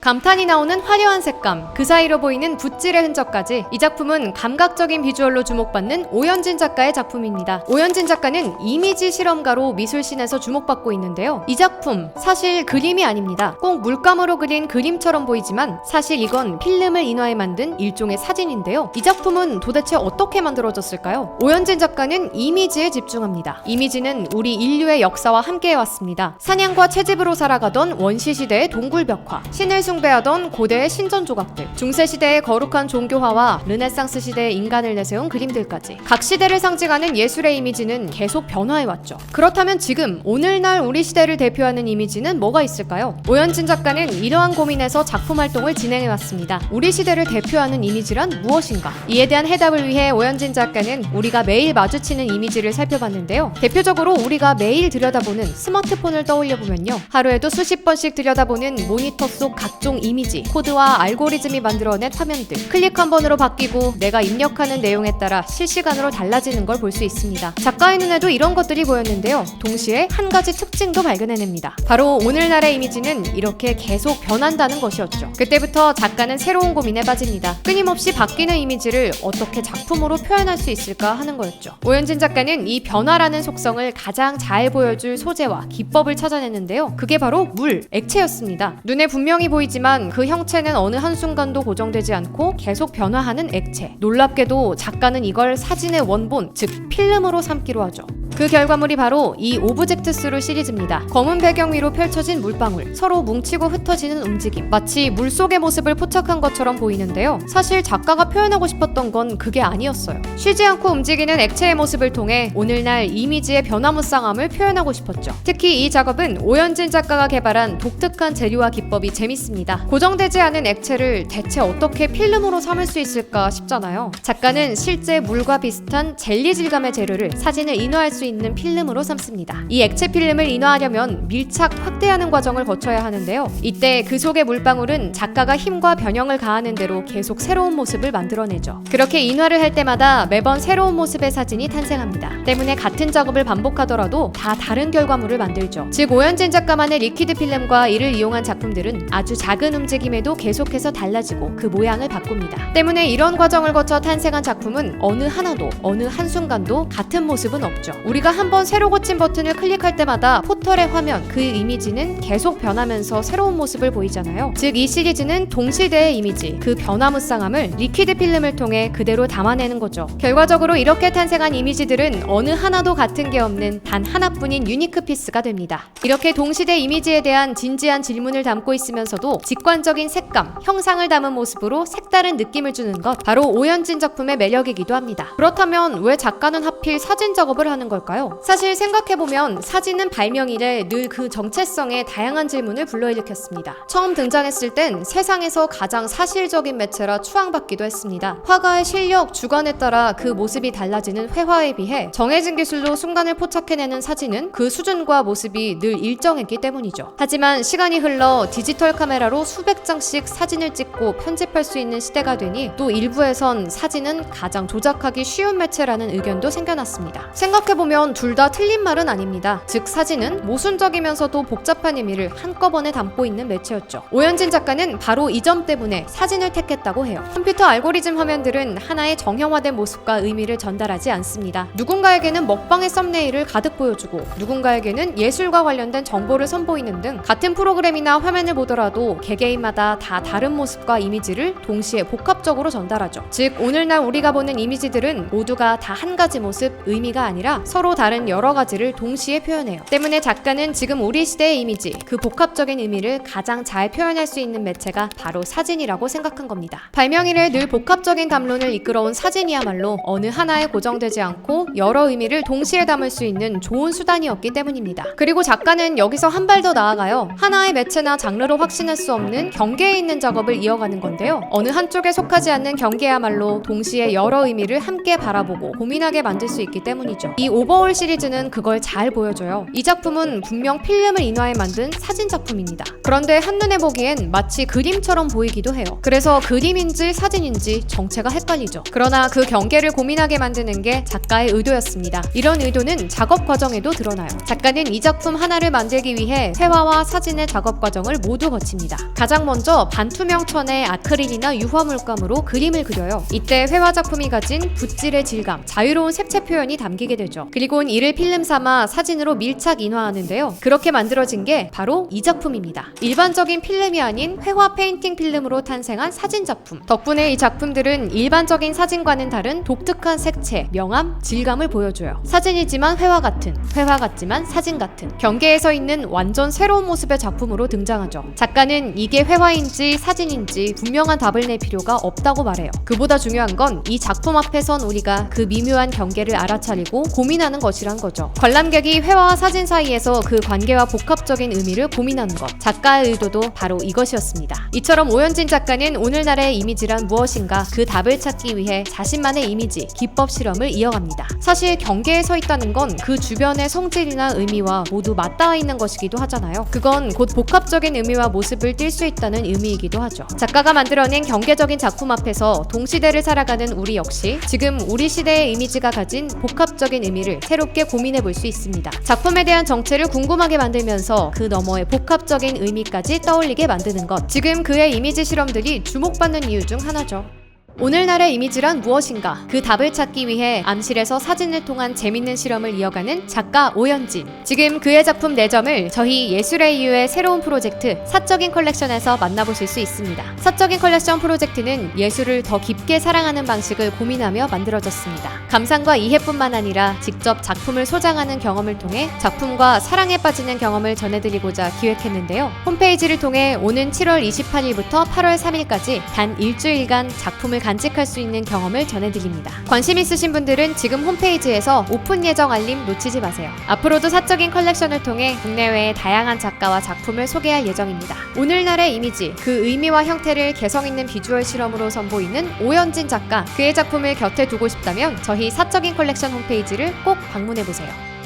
감탄이 나오는 화려한 색감, 그 사이로 보이는 붓질의 흔적까지 이 작품은 감각적인 비주얼로 주목받는 오연진 작가의 작품입니다. 오연진 작가는 이미지 실험가로 미술씬에서 주목받고 있는데요. 이 작품 사실 그림이 아닙니다. 꼭 물감으로 그린 그림처럼 보이지만 사실 이건 필름을 인화해 만든 일종의 사진인데요. 이 작품은 도대체 어떻게 만들어졌을까요? 오연진 작가는 이미지에 집중합니다. 이미지는 우리 인류의 역사와 함께해왔습니다. 사냥과 채집으로 살아가던 원시시대의 동굴벽화, 신을 숭배하던 고대의 신전 조각들, 중세시대의 거룩한 종교화와 르네상스 시대의 인간을 내세운 그림들까지 각 시대를 상징하는 예술의 이미지는 계속 변화해왔죠. 그렇다면 지금 오늘날 우리 시대를 대표하는 이미지는 뭐가 있을까요? 오연진 작가는 이러한 고민에서 작품 활동을 진행해왔습니다. 우리 시대를 대표하는 이미지란 무엇인가? 이에 대한 해답을 위해 오연진 작가는 우리가 매일 마주치는 이미지를 살펴봤는데요. 대표적으로 우리가 매일 들여다보는 스마트폰을 떠올려보면요, 하루에도 수십 번씩 들여다보는 모니터 속 각종 이미지, 코드와 알고리즘이 만들어낸 화면들, 클릭 한 번으로 바뀌고 내가 입력하는 내용에 따라 실시간으로 달라지는 걸 볼 수 있습니다. 작가의 눈에도 이런 것들이 보였는데요. 동시에 한 가지 특징도 발견해냅니다. 바로 오늘날의 이미지는 이렇게 계속 변한다는 것이었죠. 그때부터 작가는 새로운 고민에 빠집니다. 끊임없이 바뀌는 이미지를 어떻게 작품으로 표현할 수 있을까 하는 거였죠. 오연진 작가는 이 변화라는 속성을 가장 잘 보여줄 소재와 기법을 찾아냈는데요. 그게 바로 물, 액체였습니다. 눈에 분명히 보이지만 그 형체는 어느 한순간도 고정되지 않고 계속 변화하는 액체. 놀랍게도 작가는 이걸 사진의 원본, 즉 필름으로 삼기로 하죠. 그 결과물이 바로 이 오브젝트스루 시리즈입니다. 검은 배경 위로 펼쳐진 물방울, 서로 뭉치고 흩어지는 움직임, 마치 물속의 모습을 포착한 것처럼 보이는데요. 사실 작가가 표현하고 싶었던 건 그게 아니었어요. 쉬지 않고 움직이는 액체의 모습을 통해 오늘날 이미지의 변화무쌍함을 표현하고 싶었죠. 특히 이 작업은 오연진 작가가 개발한 독특한 재료와 기법이 재밌습니다. 고정되지 않은 액체를 대체 어떻게 필름으로 삼을 수 있을까 싶잖아요. 작가는 실제 물과 비슷한 젤리 질감의 재료를 사진을 인화할 수 있는 필름으로 삼습니다. 이 액체 필름을 인화하려면 밀착, 확대하는 과정을 거쳐야 하는데요. 이때 그 속의 물방울은 작가가 힘과 변형을 가하는 대로 계속 새로운 모습을 만들어내죠. 그렇게 인화를 할 때마다 매번 새로운 모습의 사진이 탄생합니다. 때문에 같은 작업을 반복하더라도 다 다른 결과물을 만들죠. 즉 오연진 작가만의 리퀴드 필름과 이를 이용한 작품들은 아주 작은 움직임에도 계속해서 달라지고 그 모양을 바꿉니다. 때문에 이런 과정을 거쳐 탄생한 작품은 어느 하나도, 어느 한순간도 같은 모습은 없죠. 우리가 한번 새로 고친 버튼을 클릭할 때마다 포털의 화면, 그 이미지는 계속 변하면서 새로운 모습을 보이잖아요. 즉 이 시리즈는 동시대의 이미지, 그 변화무쌍함을 리퀴드 필름을 통해 그대로 담아내는 거죠. 결과적으로 이렇게 탄생한 이미지들은 어느 하나도 같은 게 없는 단 하나뿐인 유니크 피스가 됩니다. 이렇게 동시대 이미지에 대한 진지한 질문을 담고 있으면서도 직관적인 색감, 형상을 담은 모습으로 색다른 느낌을 주는 것, 바로 오연진 작품의 매력이기도 합니다. 그렇다면 왜 작가는 하필 사진 작업을 하는 걸까요? 사실 생각해보면 사진은 발명 이래 늘 그 정체성에 다양한 질문을 불러일으켰습니다. 처음 등장했을 땐 세상에서 가장 사실적인 매체라 추앙받기도 했습니다. 화가의 실력, 주관에 따라 그 모습이 달라지는 회화에 비해 정해진 기술로 순간을 포착해내는 사진은 그 수준과 모습이 늘 일정했기 때문이죠. 하지만 시간이 흘러 디지털 카메라로 수백 장씩 사진을 찍고 편집할 수 있는 시대가 되니 또 일부에선 사진은 가장 조작하기 쉬운 매체라는 의견도 생겨났습니다. 생각해보면 둘 다 틀린 말은 아닙니다. 즉 사진은 모순적이면서도 복잡한 의미를 한꺼번에 담고 있는 매체였죠. 오연진 작가는 바로 이 점 때문에 사진을 택했다고 해요. 컴퓨터 알고리즘 화면들은 하나의 정형화된 모습과 의미를 전달하지 않습니다. 누군가에게는 먹방의 썸네일을 가득 보여주고 누군가에게는 예술과 관련된 정보를 선보이는 등 같은 프로그램이나 화면을 보더라도 개개인마다 다 다른 모습과 이미지를 동시에 복합적으로 전달하죠. 즉 오늘날 우리가 보는 이미지들은 모두가 다 한 가지 모습, 의미가 아니라 서로 다른 여러 가지를 동시에 표현해요. 때문에 작가는 지금 우리 시대의 이미지, 그 복합적인 의미를 가장 잘 표현할 수 있는 매체가 바로 사진이라고 생각한 겁니다. 발명 이래 늘 복합적인 담론을 이끌어온 사진이야말로 어느 하나에 고정되지 않고 여러 의미를 동시에 담을 수 있는 좋은 수단이었기 때문입니다. 그리고 작가는 여기서 한 발 더 나아가요. 하나의 매체나 장르로 확신할 수 없는 경계에 있는 작업을 이어가는 건데요. 어느 한쪽에 속하지 않는 경계야말로 동시에 여러 의미를 함께 바라보고 고민하게 만들 수 있기 때문이죠. 이 오버올 시리즈는 그걸 잘 보여줘요. 이 작품은 분명 필름을 인화해 만든 사진 작품입니다. 그런데 한눈에 보기엔 마치 그림처럼 보이기도 해요. 그래서 그림인지 사진인지 정체가 헷갈리죠. 그러나 그 경계를 고민하게 만드는 게 작가의 의도였습니다. 이런 의도는 작업 과정에도 드러나요. 작가는 이 작품 하나를 만들기 위해 회화와 사진의 작업 과정을 모두 거칩니다. 가장 먼저 반투명 천에 아크릴이나 유화 물감으로 그림을 그려요. 이때 회화 작품이 가진 붓질의 질감, 자유로운 색채 표현이 담기게 되죠. 그리고는 이를 필름 삼아 사진으로 밀착 인화하는데요. 그렇게 만들어진 게 바로 이 작품입니다. 일반적인 필름이 아닌 회화 페인팅 필름으로 탄생한 사진 작품. 덕분에 이 작품들은 일반적인 사진과는 다른 독특한 색채, 명암, 질감을 보여줘요. 사진이지만 회화 같은, 회화 같지만 사진 같은, 경계에 서 있는 완전 새로운 모습의 작품으로 등장하죠. 작가는 이게 회화인지 사진인지 분명한 답을 낼 필요가 없다고 말해요. 그보다 중요한 건 이 작품 앞에 선 우리가 그 미묘한 경계를 알아차리고 고민하는 것이란 거죠. 관람객이 회화와 사진 사이에서 그 관계와 복합적인 의미를 고민하는 것. 작가의 의도도 바로 이것이었습니다. 이처럼 오연진 작가는 오늘날의 이미지란 무엇인가 그 답을 찾기 위해 자신만의 이미지, 기법 실험을 이어갑니다. 사실 경계에 서 있다는 건 그 주변의 성질이나 의미와 모두 맞닿아 있는 것이기도 하잖아요. 그건 곧 복합적인 의미와 모습을 띌 수 있다는 의미이기도 하죠. 작가가 만들어낸 경계적인 작품 앞에서 동시대를 살아가는 우리 역시 지금 우리 시대의 이미지가 가진 복합적인 의미를 새롭게 고민해 볼 수 있습니다. 작품에 대한 정체를 궁금하게 만들면서 그 너머의 복합적인 의미까지 떠올리게 만드는 것. 지금 그의 이미지 실험들이 주목받는 이유 중 하나죠. 오늘날의 이미지란 무엇인가? 그 답을 찾기 위해 암실에서 사진을 통한 재밌는 실험을 이어가는 작가 오연진. 지금 그의 작품 4점을 저희 예술의 이유의 새로운 프로젝트 사적인 컬렉션에서 만나보실 수 있습니다. 사적인 컬렉션 프로젝트는 예술을 더 깊게 사랑하는 방식을 고민하며 만들어졌습니다. 감상과 이해뿐만 아니라 직접 작품을 소장하는 경험을 통해 작품과 사랑에 빠지는 경험을 전해드리고자 기획했는데요. 홈페이지를 통해 오는 7월 28일부터 8월 3일까지 단 일주일간 작품을 간직할 수 있는 경험을 전해드립니다. 관심 있으신 분들은 지금 홈페이지에서 오픈 예정 알림 놓치지 마세요. 앞으로도 사적인 컬렉션을 통해 국내외의 다양한 작가와 작품을 소개할 예정입니다. 오늘날의 이미지, 그 의미와 형태를 개성있는 비주얼 실험으로 선보이는 오연진 작가, 그의 작품을 곁에 두고 싶다면 저희 사적인 컬렉션 홈페이지를 꼭 방문해보세요.